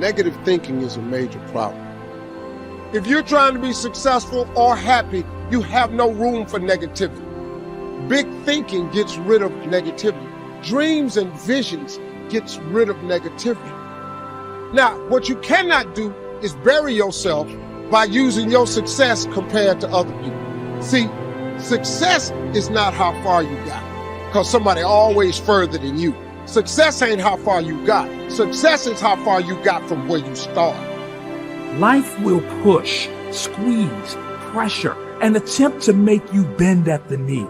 negative thinking is a major problem. If you're trying to be successful or happy, you have no room for negativity. Big thinking gets rid of negativity. Dreams and visions gets rid of negativity. Now, what you cannot do is bury yourself by using your success compared to other people. See, success is not how far you got, because somebody always further than you. Success ain't how far you got. Success is how far you got from where you started. Life will push, squeeze, pressure, and attempt to make you bend at the knee.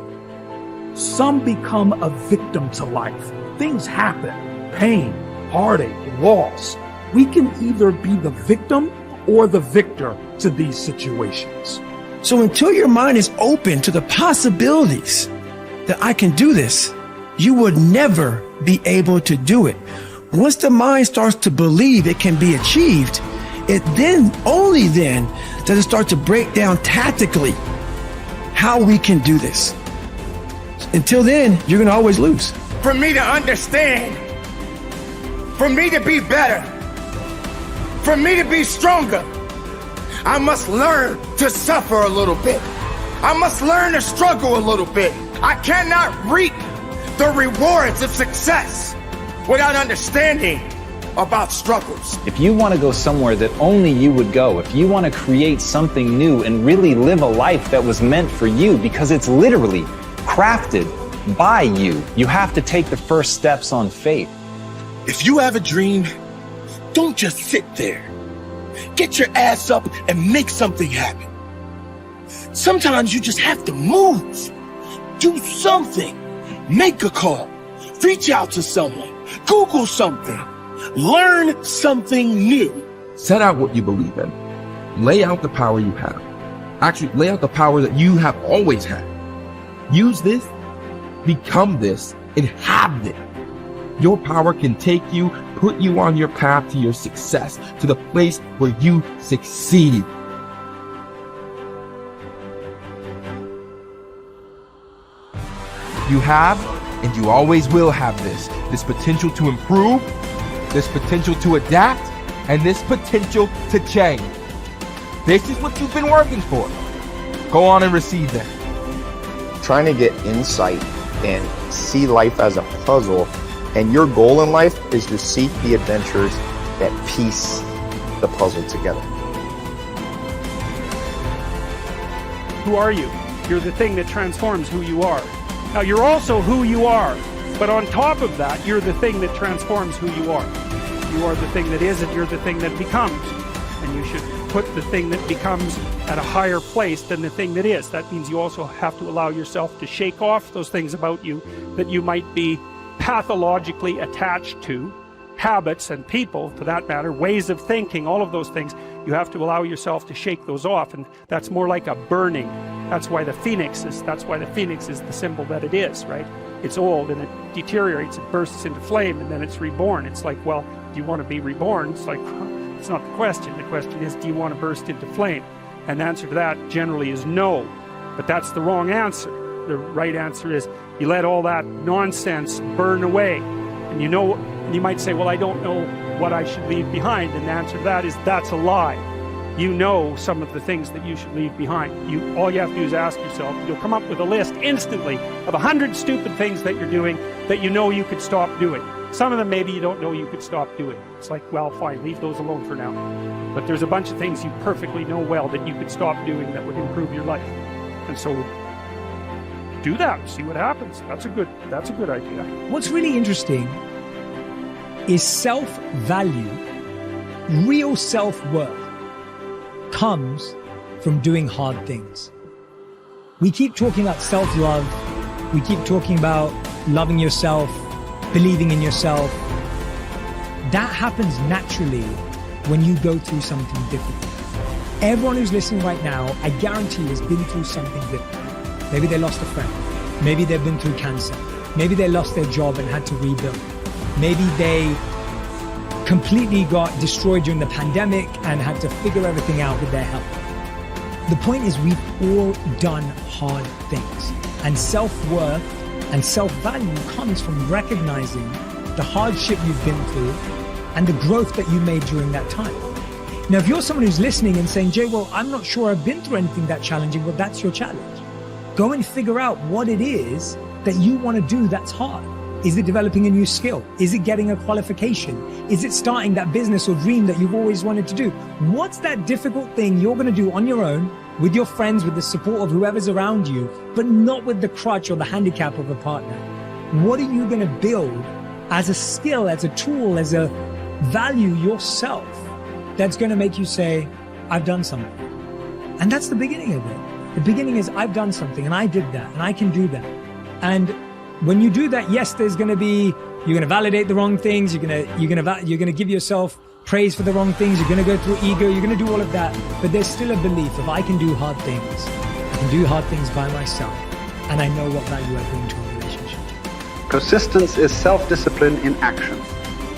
Some become a victim to life. Things happen. Pain, heartache, loss. We can either be the victim or the victor to these situations. So until your mind is open to the possibilities that I can do this, you would never be able to do it. Once the mind starts to believe it can be achieved, it then, only then, does it start to break down tactically how we can do this. Until then, you're going to always lose. For me to understand, for me to be better, for me to be stronger, I must learn to suffer a little bit. I must learn to struggle a little bit. I cannot reap the rewards of success without understanding about struggles. If you want to go somewhere that only you would go, if you want to create something new and really live a life that was meant for you, because it's literally crafted by you, you have to take the first steps on faith. If you have a dream, don't just sit there. Get your ass up and make something happen. Sometimes you just have to move. Do something. Make a call. Reach out to someone. Google something. Learn something new. Set out what you believe in. Lay out the power you have. Actually, lay out the power that you have always had. Use this, become this, and have it. Your power can take you, put you on your path to your success, to the place where you succeed. You have, and you always will have this potential to improve, this potential to adapt, and this potential to change. This is what you've been working for. Go on and receive that. Trying to get insight and see life as a puzzle, and your goal in life is to seek the adventures that piece the puzzle together. Who are you? You're the thing that transforms who you are. Now, you're also who you are, but on top of that, you're the thing that transforms who you are. You are the thing that is, and you're the thing that becomes. And you should put the thing that becomes at a higher place than the thing that is. That means you also have to allow yourself to shake off those things about you that you might be pathologically attached to, habits and people, for that matter, ways of thinking, all of those things. You have to allow yourself to shake those off, and that's more like a burning. That's why the phoenix is the symbol that it is, right? It's old and it deteriorates, it bursts into flame, and then it's reborn. It's like, well, do you want to be reborn? It's like, it's not the question. The question is, do you want to burst into flame? And the answer to that generally is no. But that's the wrong answer. The right answer is, you let all that nonsense burn away. And you might say, well, I don't know what I should leave behind. And the answer to that is, that's a lie. You know some of the things that you should leave behind. All you have to do is ask yourself. You'll come up with a list instantly of 100 stupid things that you're doing that you know you could stop doing. Some of them maybe you don't know you could stop doing. It's like, well, fine, leave those alone for now. But there's a bunch of things you perfectly know well that you could stop doing that would improve your life. And so do that, see what happens. That's a good idea. What's really interesting is self-value, real self-worth comes from doing hard things. We keep talking about self-love. We keep talking about loving yourself, believing in yourself. That happens naturally when you go through something difficult. Everyone who's listening right now, I guarantee has been through something difficult. Maybe they lost a friend. Maybe they've been through cancer. Maybe they lost their job and had to rebuild. Maybe they completely got destroyed during the pandemic and had to figure everything out with their health. The point is, we've all done hard things. And self-worth and self-value comes from recognizing the hardship you've been through and the growth that you made during that time. Now, if you're someone who's listening and saying, Jay, well, I'm not sure I've been through anything that challenging, well, that's your challenge. Go and figure out what it is that you want to do that's hard. Is it developing a new skill? Is it getting a qualification? Is it starting that business or dream that you've always wanted to do? What's that difficult thing you're going to do on your own, with your friends, with the support of whoever's around you, but not with the crutch or the handicap of a partner? What are you going to build as a skill, as a tool, as a value yourself that's going to make you say, I've done something? And that's the beginning of it. The beginning is, I've done something and I did that and I can do that. And when you do that, yes, there's going to be, you're going to validate the wrong things. You're going to give yourself praise for the wrong things. You're going to go through ego. You're going to do all of that. But there's still a belief of, I can do hard things. I can do hard things by myself. And I know what value I bring to a relationship. Persistence is self-discipline in action.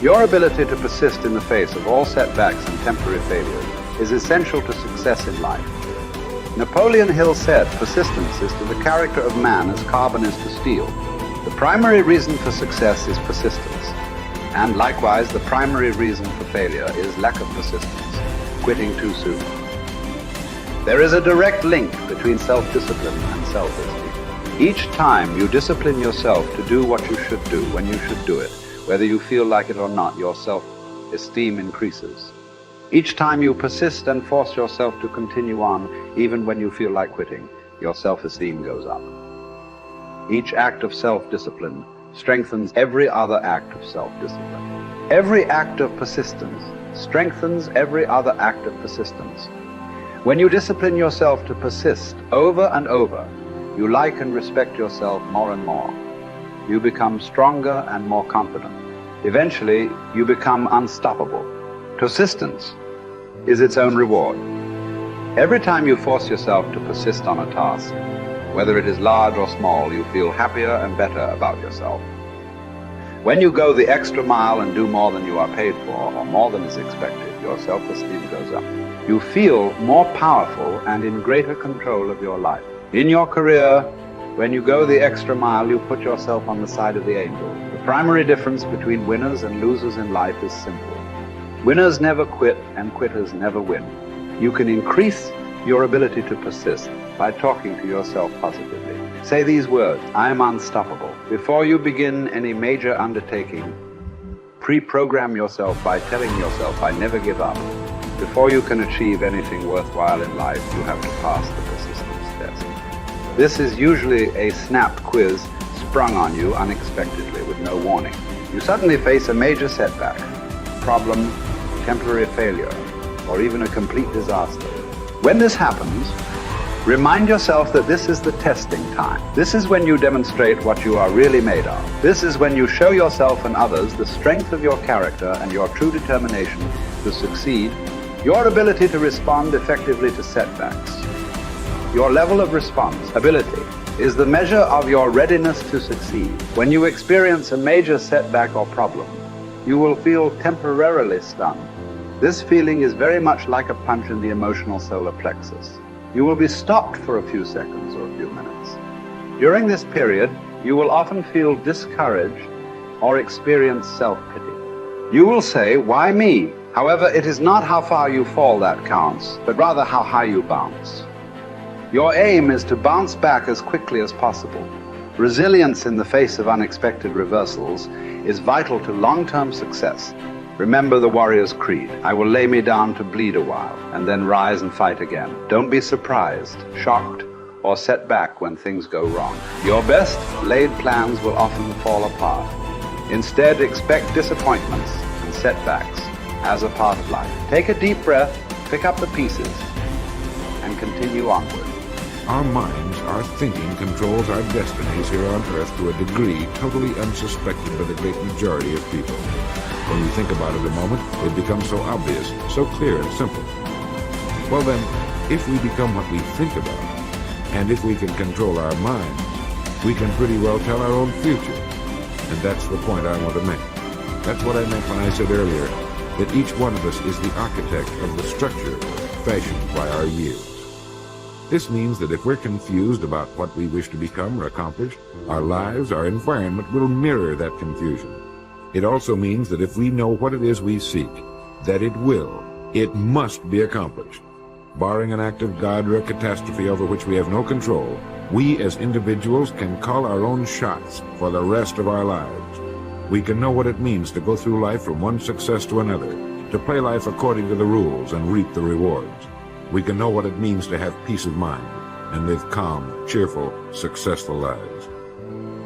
Your ability to persist in the face of all setbacks and temporary failures is essential to success in life. Napoleon Hill said, persistence is to the character of man as carbon is to steel. The primary reason for success is persistence. And likewise, the primary reason for failure is lack of persistence, quitting too soon. There is a direct link between self-discipline and self-esteem. Each time you discipline yourself to do what you should do when you should do it, whether you feel like it or not, your self-esteem increases. Each time you persist and force yourself to continue on, even when you feel like quitting, your self-esteem goes up. Each act of self-discipline strengthens every other act of self-discipline. Every act of persistence strengthens every other act of persistence. When you discipline yourself to persist over and over, you like and respect yourself more and more. You become stronger and more confident. Eventually, you become unstoppable. Persistence is its own reward. Every time you force yourself to persist on a task, whether it is large or small, you feel happier and better about yourself. When you go the extra mile and do more than you are paid for, or more than is expected, your self-esteem goes up. You feel more powerful and in greater control of your life. In your career, when you go the extra mile, you put yourself on the side of the angel. The primary difference between winners and losers in life is simple. Winners never quit and quitters never win. You can increase your ability to persist by talking to yourself positively. Say these words, I am unstoppable. Before you begin any major undertaking, pre-program yourself by telling yourself, I never give up. Before you can achieve anything worthwhile in life, you have to pass the persistence test. This is usually a snap quiz sprung on you unexpectedly with no warning. You suddenly face a major setback, problem, temporary failure, or even a complete disaster. When this happens, remind yourself that this is the testing time. This is when you demonstrate what you are really made of. This is when you show yourself and others the strength of your character and your true determination to succeed, your ability to respond effectively to setbacks. Your level of responsibility is the measure of your readiness to succeed. When you experience a major setback or problem, you will feel temporarily stunned. This feeling is very much like a punch in the emotional solar plexus. You will be stopped for a few seconds or a few minutes. During this period, you will often feel discouraged or experience self-pity. You will say, why me? However, it is not how far you fall that counts, but rather how high you bounce. Your aim is to bounce back as quickly as possible. Resilience in the face of unexpected reversals is vital to long-term success. Remember the warrior's creed. I will lay me down to bleed a while and then rise and fight again. Don't be surprised, shocked, or set back when things go wrong. Your best laid plans will often fall apart. Instead, expect disappointments and setbacks as a part of life. Take a deep breath, pick up the pieces, and continue onward. Our minds, our thinking controls our destinies here on Earth to a degree totally unsuspected by the great majority of people. When we think about it a moment, it becomes so obvious, so clear and simple. Well then, if we become what we think about, and if we can control our minds, we can pretty well tell our own future. And that's the point I want to make. That's what I meant when I said earlier that each one of us is the architect of the structure fashioned by our years. This means that if we're confused about what we wish to become or accomplish, our lives, our environment will mirror that confusion. It also means that if we know what it is we seek, that it must be accomplished. Barring an act of God or a catastrophe over which we have no control, we as individuals can call our own shots for the rest of our lives. We can know what it means to go through life from one success to another, to play life according to the rules and reap the rewards. We can know what it means to have peace of mind and live calm, cheerful, successful lives.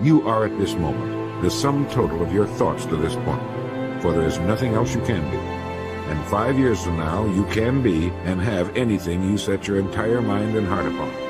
You are at this moment the sum total of your thoughts to this point, for there is nothing else you can be. And 5 years from now, you can be and have anything you set your entire mind and heart upon.